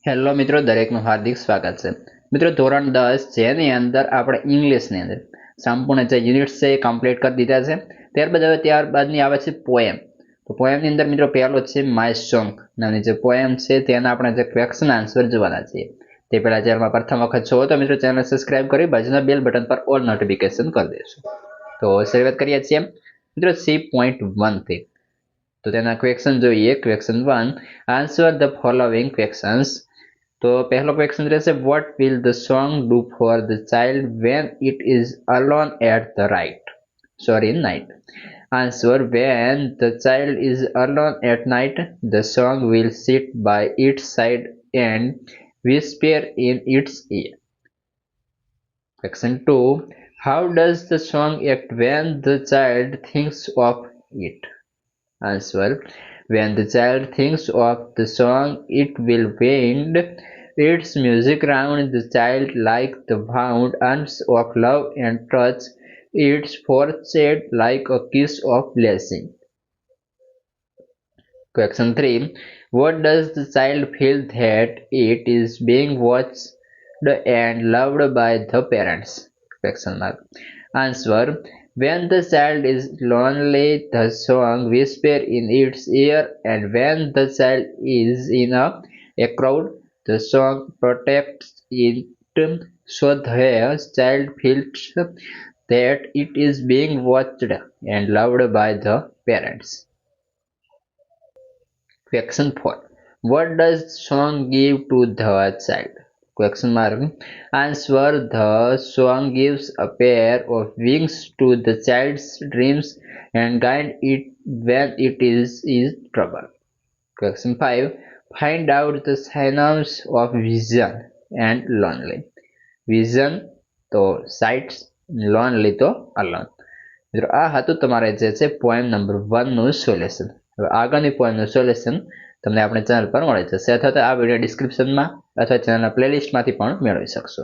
Hello મિત્રો, દરેકનું હાર્દિક સ્વાગત છે. મિત્રો, ધોરણ 10 જેની અંદર આપણે ઇંગ્લિશની અંદર સંપૂર્ણ જે યુનિટ્સ છે એ કમ્પ્લીટ કરી દીધા છે. ત્યારબાદની આવે છે પોએમ. તો પોએમની અંદર મિત્રો પહેલો છે માય સોંગ નામની જે પોએમ છે તેના આપણે જે ક્વેશ્ચન આન્સર જોવાના છીએ. તે પહેલા ચેનલમાં પ્રથમ વખત છો તો મિત્રો ચેનલ સબસ્ક્રાઇબ કરી બાજુના બેલ બટન પર ઓલ નોટિફિકેશન કરી દેશો. તો શરૂઆત કરીએ છીએ મિત્રો C.1 થી. તો તેના ક્વેશ્ચન જોઈએ. Question 1, answer the following questions. તો પહેલો ક્વેશ્ચન રહેશે, what will the song do for the child when it is alone at the night? Answer, when the child is alone at night, the song will sit by its side and whisper in its ear. Question 2, how does the song act when the child thinks of it? Answer, when the child thinks of the song, it will wind its music round the child like the wound arms of love and touch its forehead like a kiss of blessing. Question 3, what does the child feel that it is being watched and loved by the parents? Question mark. Answer, when the child is lonely, the song whispers in its ear, and when the child is in a crowd, the song protects it, so the child feels that it is being watched and loved by the parents. Question 4, what does song give to the child? Question mark. Answer, the song gives a pair of wings to the child's dreams and guide it when it is in trouble. Question 5, find out the synonyms of vision and lonely. Vision તો sight, lonely તો alone. મિત્રો આ હતું તમારે જે છે poem number 1 નું solution. હવે આગળની પોએમનું સોલ્યુશન તમને આપણે ચેનલ પર મળી જશે અથવા તો આ વિડીયો ડિસ્ક્રિપ્શનમાં અથવા ચેનલના પ્લેલિસ્ટમાંથી પણ મેળવી શકશો.